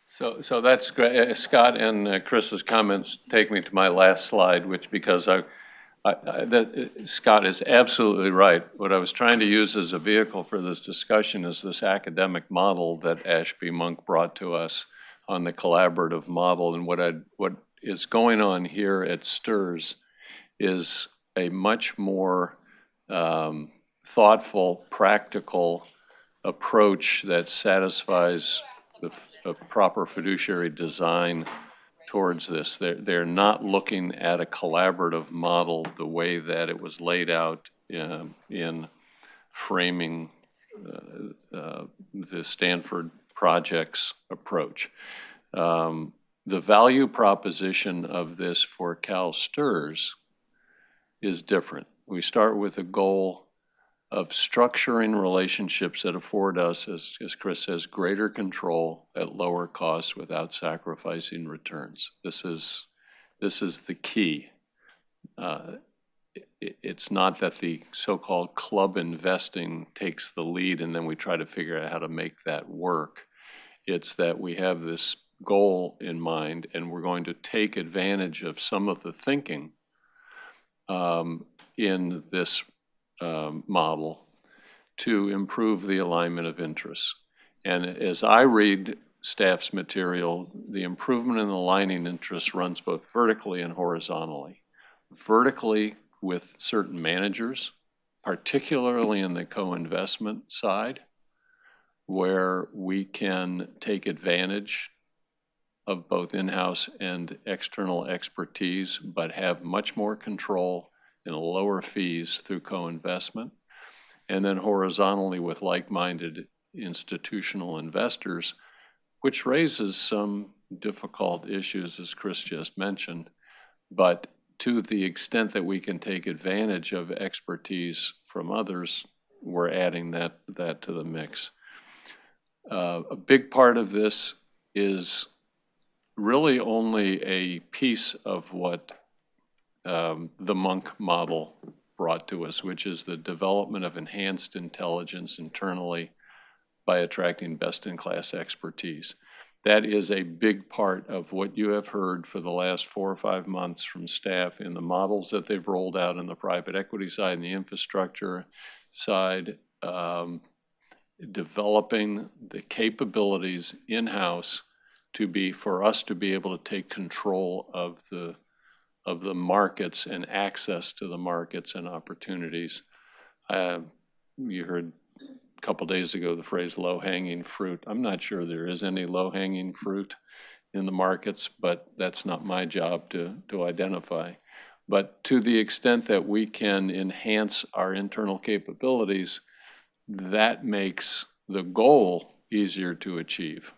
So that's great. Scott and Chris's comments take me to my last slide, which because Scott is absolutely right. What I was trying to use as a vehicle for this discussion is this academic model that Ashby Monk brought to us on the collaborative model. And what is going on here at STRS is a much more thoughtful, practical approach that satisfies a proper fiduciary design towards this. They're not looking at a collaborative model the way that it was laid out in framing the Stanford project's approach. The value proposition of this for Cal STRS is different. We start with a goal of structuring relationships that afford us, as Chris says, greater control at lower costs without sacrificing returns. This is the key. It's not that the so-called club investing takes the lead and then we try to figure out how to make that work. It's that we have this goal in mind and we're going to take advantage of some of the thinking in this model to improve the alignment of interests. And as I read staff's material, the improvement in the aligning interests runs both vertically and horizontally. Vertically with certain managers, particularly in the co-investment side, where we can take advantage of both in-house and external expertise, but have much more control and lower fees through co-investment. And then horizontally with like-minded institutional investors, which raises some difficult issues, as Chris just mentioned. But to the extent that we can take advantage of expertise from others, we're adding that to the mix. A big part of this is really only a piece of what the Monk model brought to us, which is the development of enhanced intelligence internally by attracting best-in-class expertise. That is a big part of what you have heard for the last 4 or 5 months from staff in the models that they've rolled out in the private equity side and the infrastructure side, developing the capabilities in-house for us to be able to take control of the markets and access to the markets and opportunities. You heard a couple days ago the phrase low-hanging fruit. I'm not sure there is any low-hanging fruit in the markets, but that's not my job to identify. But to the extent that we can enhance our internal capabilities, that makes the goal easier to achieve.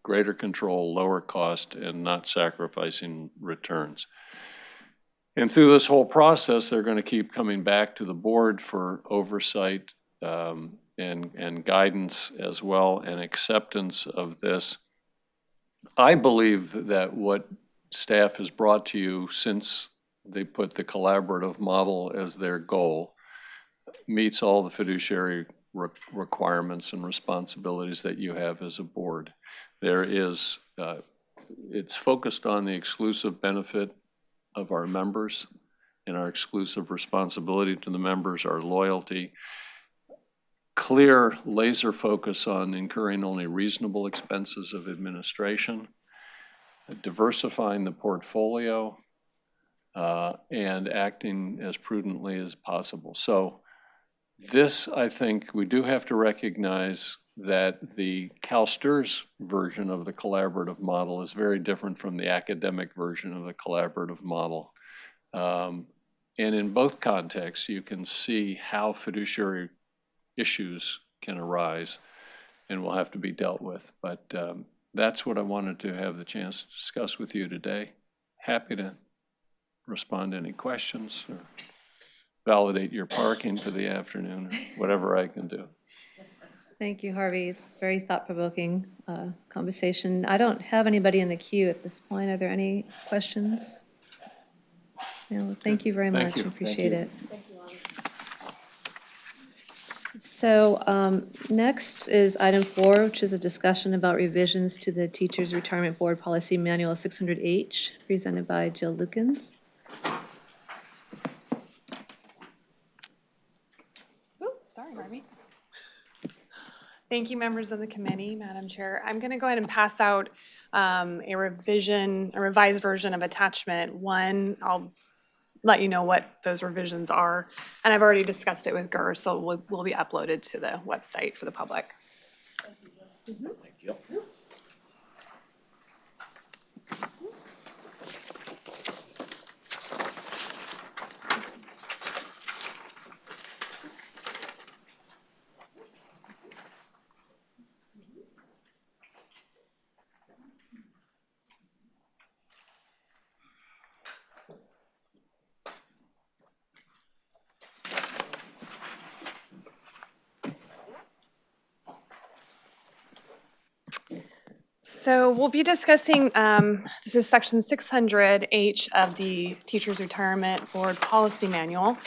Greater control, lower cost, and not sacrificing returns. And through this whole process, they're going to keep coming back to the board for oversight and guidance as well, and acceptance of this. I believe that what staff has brought to you since they put the collaborative model as their goal meets all the fiduciary requirements and responsibilities that you have as a board. There is, it's focused on the exclusive benefit of our members and our exclusive responsibility to the members, our loyalty. Clear laser focus on incurring only reasonable expenses of administration, diversifying the portfolio, and acting as prudently as possible. So this, I think, we do have to recognize that the Cal STRS version of the collaborative model is very different from the academic version of the collaborative model. And in both contexts, you can see how fiduciary issues can arise and will have to be dealt with. But that's what I wanted to have the chance to discuss with you today. Happy to respond to any questions or validate your parking for the afternoon, or whatever I can do. Thank you, Harvey. It's very thought-provoking conversation. I don't have anybody in the queue at this point. Are there any questions? No, thank you very much. Thank you. Appreciate it. So next is item 4, which is a discussion about revisions to the Teachers Retirement Board Policy Manual 600H, presented by Jill Lukens. Sorry, Harvey. Thank you, members of the committee, Madam Chair. I'm going to go ahead and pass out a revised version of attachment 1. I'll let you know what those revisions are. And I've already discussed it with GER, so will be uploaded to the website for the public. Thank you. So we'll be discussing, this is section 600H of the Teachers Retirement Board Policy Manual.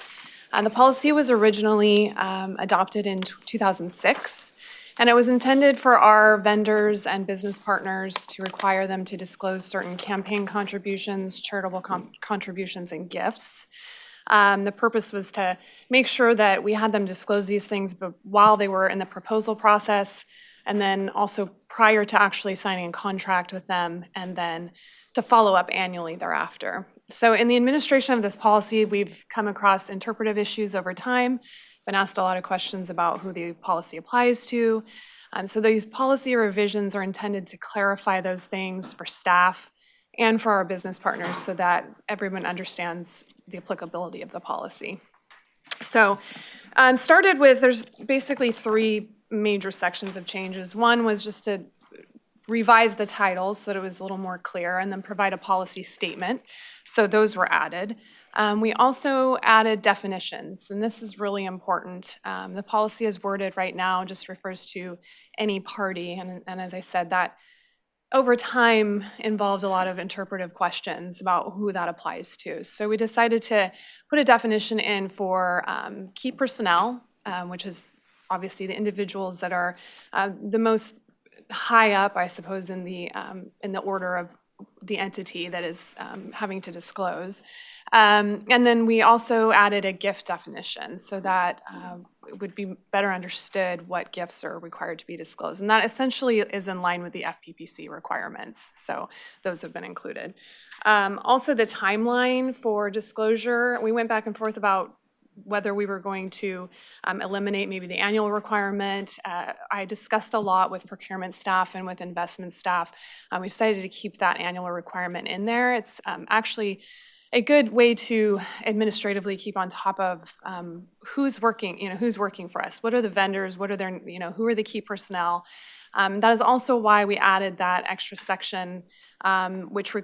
The policy was originally adopted in 2006, and it was intended for our vendors and business partners to require them to disclose certain campaign contributions, charitable contributions, and gifts. The purpose was to make sure that we had them disclose these things while they were in the proposal process, and then also prior to actually signing a contract with them, and then to follow up annually thereafter. So in the administration of this policy, we've come across interpretive issues over time, been asked a lot of questions about who the policy applies to. So these policy revisions are intended to clarify those things for staff and for our business partners so that everyone understands the applicability of the policy. So started with, there's basically 3 major sections of changes. One was just to revise the title so that it was a little more clear, and then provide a policy statement. So those were added. We also added definitions, and this is really important. The policy as worded right now just refers to any party, and as I said, that over time involved a lot of interpretive questions about who that applies to. So we decided to put a definition in for key personnel, which is obviously the individuals that are the most high up, I suppose, in the order of the entity that is having to disclose. And then we also added a gift definition so that it would be better understood what gifts are required to be disclosed. And that essentially is in line with the FPPC requirements. So those have been included. Also the timeline for disclosure, we went back and forth about whether we were going to eliminate maybe the annual requirement. I discussed a lot with procurement staff and with investment staff. We decided to keep that annual requirement in there. It's actually a good way to administratively keep on top of who's working for us. What are the vendors? What are their, who are the key personnel? That is also why we added that extra section, which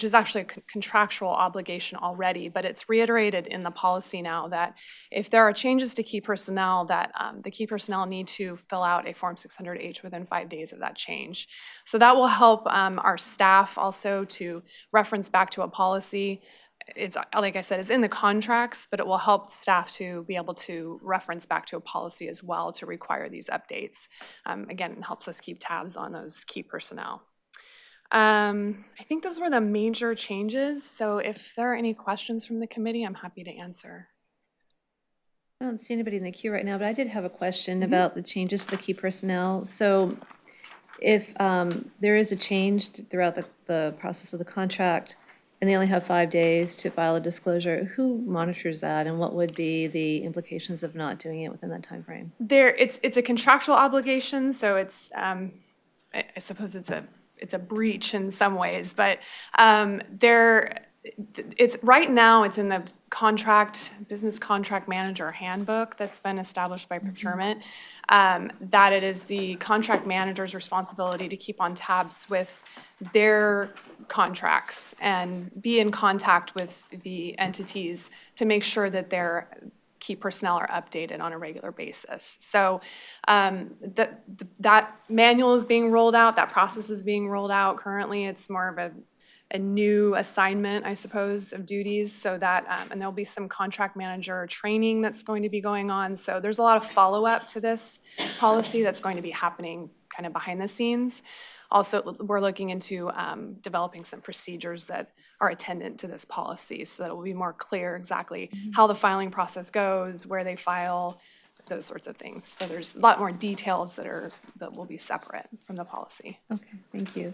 is actually a contractual obligation already, but it's reiterated in the policy now that if there are changes to key personnel, that the key personnel need to fill out a Form 600H within 5 days of that change. So that will help our staff also to reference back to a policy. It's, like I said, it's in the contracts, but it will help staff to be able to reference back to a policy as well to require these updates. Again, it helps us keep tabs on those key personnel. I think those were the major changes. So if there are any questions from the committee, I'm happy to answer. I don't see anybody in the queue right now, but I did have a question about the changes to the key personnel. So if there is a change throughout the process of the contract, and they only have 5 days to file a disclosure, who monitors that, and what would be the implications of not doing it within that time frame? It's a contractual obligation, so it's I suppose it's a breach in some ways, but it's right now it's in the business contract manager handbook that's been established by procurement, that it is the contract manager's responsibility to keep on tabs with their contracts and be in contact with the entities to make sure that their key personnel are updated on a regular basis. So that manual is being rolled out, that process is being rolled out currently. It's more of a new assignment, I suppose, of duties, so that, and there'll be some contract manager training that's going to be going on. So there's a lot of follow-up to this policy that's going to be happening kind of behind the scenes. Also, we're looking into developing some procedures that are attendant to this policy so that it will be more clear exactly how the filing process goes, where they file, those sorts of things. So there's a lot more details that will be separate from the policy. Okay, thank you.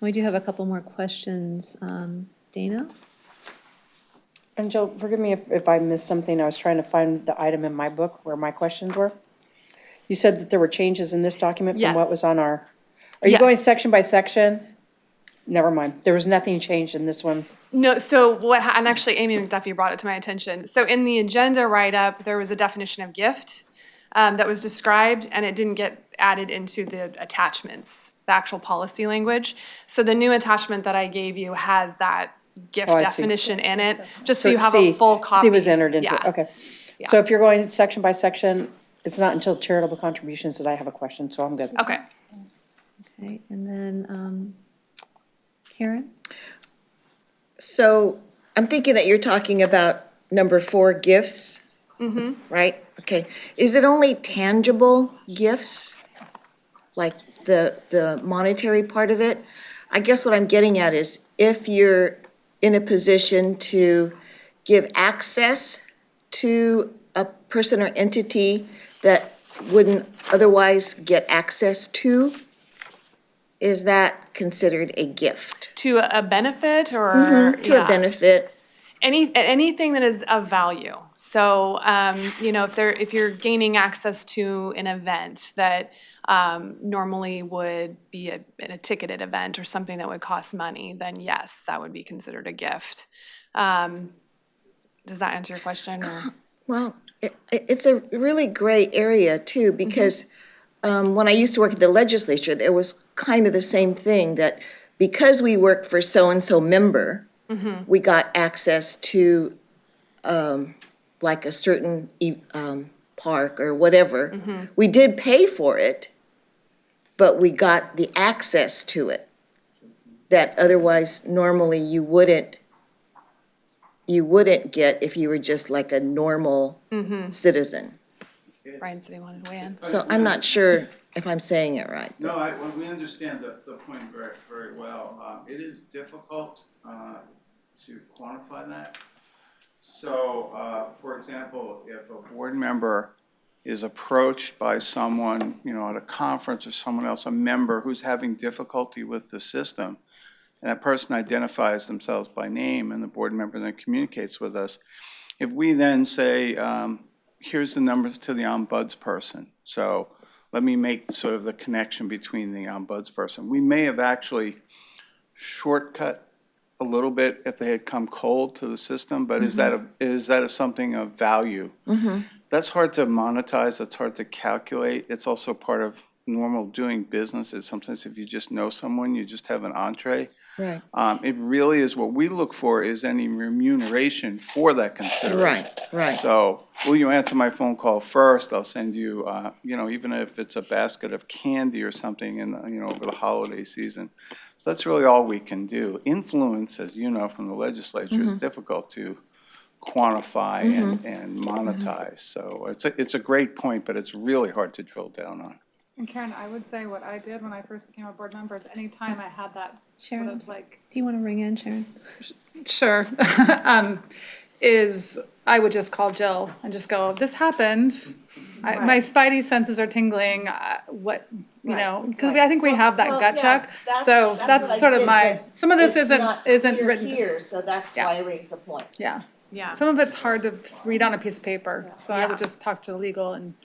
We do have a couple more questions. Dana? And Jill, forgive me if I missed something. I was trying to find the item in my book where my questions were. You said that there were changes in this document from what Yes. was on our, are you Yes. going section by section? Never mind. There was nothing changed in this one. No, so and actually Amy McDuffie brought it to my attention. So in the agenda write-up, there was a definition of gift that was described, and it didn't get added into the attachments, the actual policy language. So the new attachment that I gave you has that gift Oh, I see. definition in it, just so you have C- a full copy. C was entered into it, Yeah. okay. So if you're going section by section, it's not until charitable contributions that I have a question, so I'm good. Okay. Okay, and then Karen? So I'm thinking that you're talking about number 4, gifts. Right? Okay. Is it only tangible gifts? Like the monetary part of it? I guess what I'm getting at is if you're in a position to give access to a person or entity that wouldn't otherwise get access to, is that considered a gift? To a benefit or? To a yeah. benefit? Anything that is of value. So, if you're gaining access to an event that normally would be a ticketed event or something that would cost money, then yes, that would be considered a gift. Does that answer your question? Or? Well, it's a really gray area too, because when I used to work at the legislature, there was kind of the same thing, that because we worked for so-and-so member, we got access to like a certain park or whatever. We did pay for it, but we got the access to it that otherwise normally you wouldn't get if you were just like a normal citizen. Brian said he wanted to weigh in. So I'm not sure if I'm saying it right. No, well, we understand the point very, very well. It is difficult to quantify that. So, for example, if a board member is approached by someone, at a conference or someone else, a member who's having difficulty with the system, and that person identifies themselves by name, and the board member then communicates with us, if we then say, here's the number to the ombudsperson, so let me make sort of the connection between the ombudsperson. We may have actually shortcut a little bit if they had come cold to the system, but is that something of value? That's hard to monetize, that's hard to calculate. It's also part of normal doing business, is sometimes if you just know someone, you just have an entree. Right. It really is, what we look for is any remuneration for that consideration. Right. So, will you answer my phone call first? I'll send you, even if it's a basket of candy or something over the holiday season. So that's really all we can do. Influence, as you know from the legislature, is difficult to quantify and monetize. So it's a great point, but it's really hard to drill down on. And Karen, I would say what I did when I first became a board member is anytime I had that Sharon, sort of like, do you want to ring in, Sharon? sure, is I would just call Jill and just go, this happened. My spidey senses are tingling, because I think we have that gut check. So that's sort of some of this isn't written. Here, so that's Yeah. why I raised the point. Yeah. Yeah. Some of it's hard to read on a piece of paper, so I would Yeah. just talk to the legal, and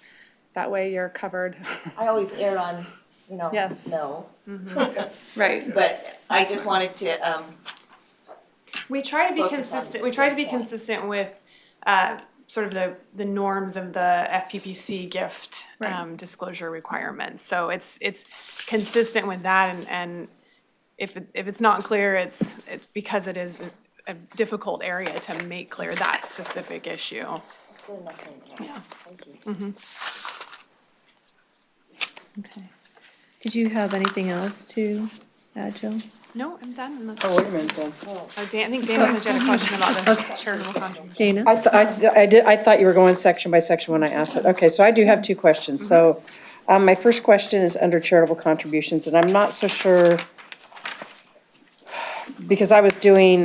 that way you're covered. I always err on, Yes. no, Right. but I just wanted to, We try to be Focus on consistent, we try to be this point. consistent with sort of the norms of the FPPC gift Right. disclosure requirements. So it's consistent with that, and if it's not clear, it's because it is a difficult area to make clear that specific issue. Yeah. Okay. Did you have anything else to add, Jill? No, I'm done unless. Oh, wait a minute then. Oh, Dan, I think Dana said you had a question about the charitable contribution. Dana? I thought you were going section by section when I asked it. Okay, so I do have two questions. So, my first question is under charitable contributions, and I'm not so sure, because I was doing,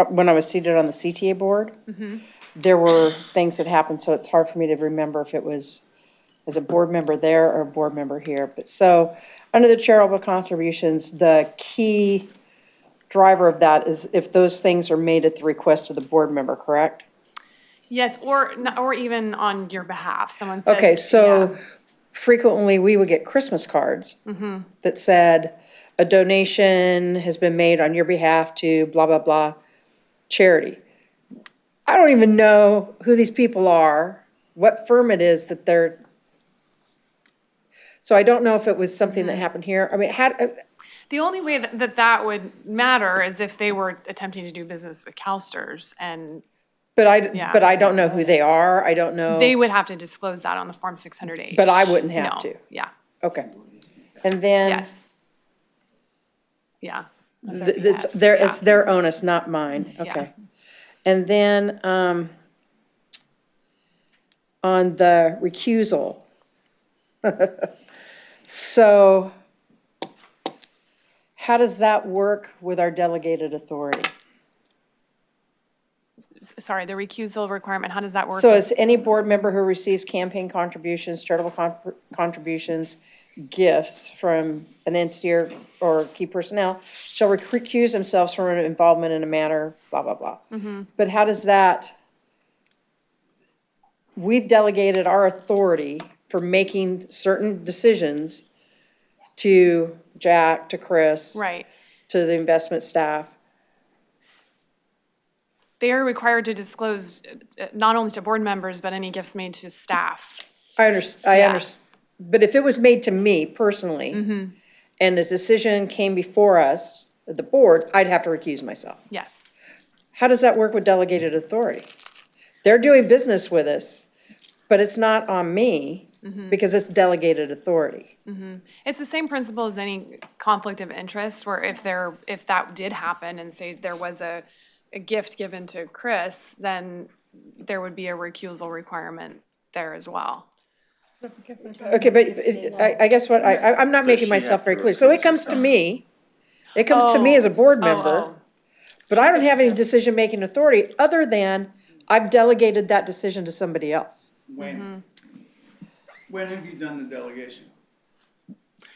when I was seated on the CTA board, there were things that happened, so it's hard for me to remember if it was as a board member there or a board member here. But so, under the charitable contributions, the key driver of that is if those things are made at the request of the board member, correct? Yes, or even on your behalf, someone says. Okay, so yeah. frequently we would get Christmas cards that said, a donation has been made on your behalf to blah, blah, blah charity. I don't even know who these people are, what firm it is that they're, so I don't know if it was something that happened here. I mean, The only way that would matter is if they were attempting to do business with CalSTRS, and but Yeah. I don't know who they are, I don't know. they would have to disclose that on the Form 600H. But I wouldn't have No, to. Yeah, Okay. And then. yes. Yeah. At their It's behest, their, yeah. it's their onus, not mine, Yeah. okay. And then, on the recusal. So, how does that work with our delegated authority? Sorry, the recusal requirement, how does that work? So with- it's any board member who receives campaign contributions, charitable contributions, gifts from an entity or key personnel shall recuse themselves from involvement in a matter, blah, blah, blah. But how does that, we've delegated our authority for making certain decisions to Jack, to Chris, Right. to the investment staff. They are required to disclose not only to board members, but any gifts made to staff. I Yeah. understand, but if it was made to me personally, and the decision came before us, the board, I'd have to recuse myself. Yes. How does that work with delegated authority? They're doing business with us, but it's not on me, because it's delegated authority. It's the same principle as any conflict of interest, where if that did happen and say there was a gift given to Chris, then there would be a recusal requirement there as well. Okay, but I guess what, I'm not making myself very clear. So it comes to me, as a board member, but I don't have any decision-making authority, other than I've delegated that decision to somebody else. When have you done the delegation?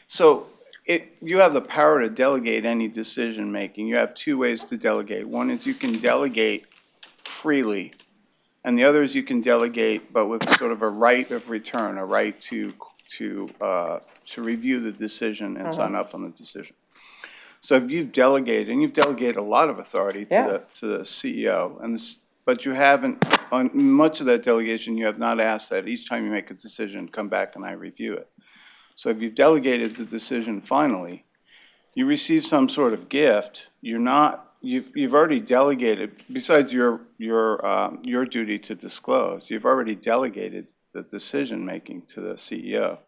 So you have the power to delegate any decision-making. You have two ways to delegate. One is you can delegate freely, and the other is you can delegate, but with sort of a right of return, a right to review the decision and sign off on the decision. So if you've delegated, and you've delegated a lot of authority to the CEO, but you haven't, on much of that delegation, you have not asked that each time you make a decision, come back and I review it. So if you've delegated the decision finally, you receive some sort of gift, you've already delegated, besides your duty to disclose, you've already delegated the decision-making to the CEO.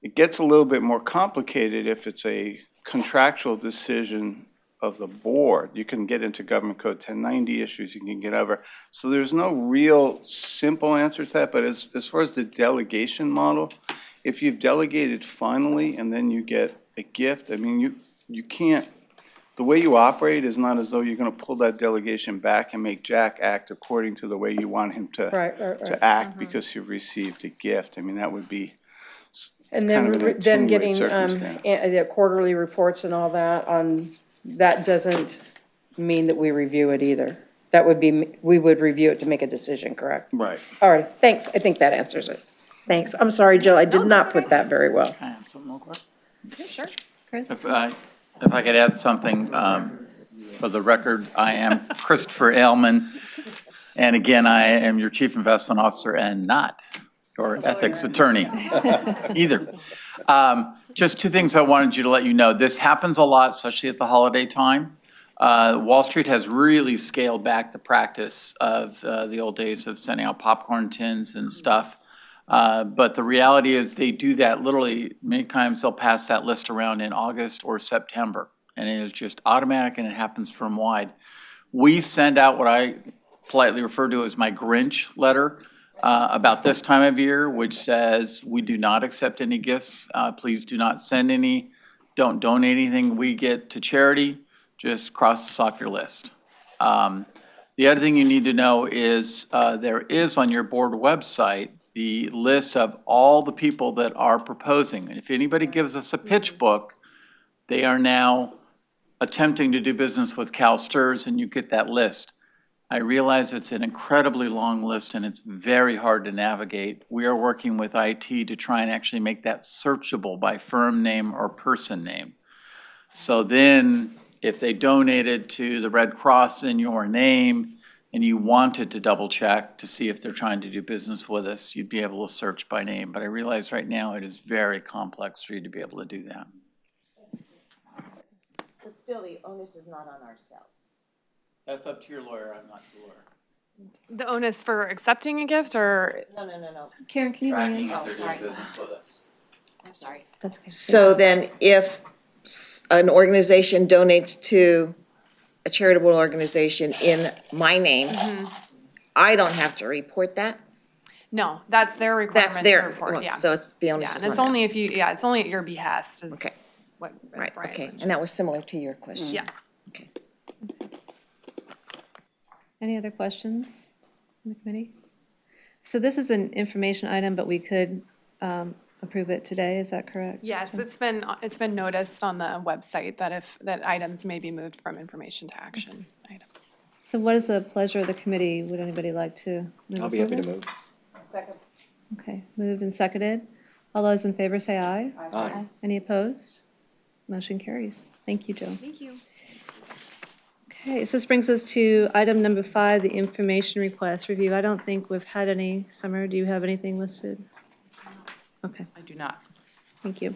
It gets a little bit more complicated if it's a contractual decision of the board. You can get into Government Code 1090 issues, you can get over. So there's no real simple answer to that, but as far as the delegation model, if you've delegated finally and then you get a gift, I mean, you can't, the way you operate is not as though you're gonna pull that delegation back and make Jack act according to the way you want him to act because you've received a gift. I mean, that would be And kind of an then getting, attenuated circumstance. the quarterly reports and all that that doesn't mean that we review it either. That would be, we would review it to make a decision, correct? Right. All right, thanks, I think that answers it. Thanks, I'm sorry, Jill, I did not put that very well. Can I add something real quick? Sure. Chris? If I could add something, for the record, I am Christopher Ailman. And again, I am your Chief Investment Officer and not your ethics attorney either. Just two things I wanted you to let you know. This happens a lot, especially at the holiday time. Wall Street has really scaled back the practice of the old days of sending out popcorn tins and stuff. But the reality is they do that literally, many times they'll pass that list around in August or September. And it is just automatic and it happens firm-wide. We send out what I politely refer to as my Grinch letter about this time of year, which says, we do not accept any gifts. Please do not send any. Don't donate anything we get to charity. Just cross this off your list. The other thing you need to know is there is on your board website the list of all the people that are proposing. And if anybody gives us a pitch book, they are now attempting to do business with CalSTRS, and you get that list. I realize it's an incredibly long list and it's very hard to navigate. We are working with IT to try and actually make that searchable by firm name or person name. So then, if they donated to the Red Cross in your name and you wanted to double check to see if they're trying to do business with us, you'd be able to search by name. But I realize right now it is very complex for you to be able to do that. But still, the onus is not on ourselves. That's up to your lawyer, I'm not your lawyer. The onus for accepting a gift or, No. Karen, can you weigh in? Tracking if they're sorry. doing business with us. I'm sorry. That's okay. So then if an organization donates to a charitable organization in my name, I don't have to report that? no, that's their requirement That's to their, report, yeah. so it's, the Yeah, onus and is on it's them. only if you, yeah, it's only at your behest is Okay, what, as right, Brian okay. mentioned. And that was similar to your question. Yeah. Okay. Any other questions from the committee? So this is an information item, but we could approve it today, is that correct? Yes, it's been noticed on the website that items may be moved from information to action items. So what is the pleasure of the committee? Would anybody like to move I'll be happy to approval? move. Second. Okay, moved and seconded. All those in favor say aye. Aye. Any opposed? Motion carries. Thank you, Joe. Thank you. Okay, so this brings us to item number 5, the information request review. I don't think we've had any. Summer, do you have anything listed? Okay, I do not. thank you.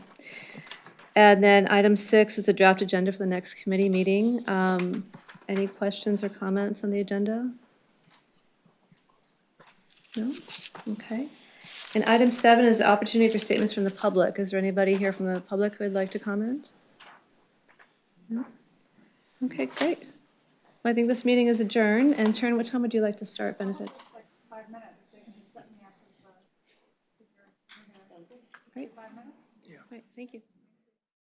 And then item 6 is a draft agenda for the next committee meeting. Any questions or comments on the agenda? No? Okay. And item 7 is the opportunity for statements from the public. Is there anybody here from the public who would like to comment? No? Okay, great. Well, I think this meeting is adjourned. And Sharon, what time would you like to start benefits? Like 5 minutes, if they can just let me after the. Great. 5 minutes? Yeah. Great, thank you.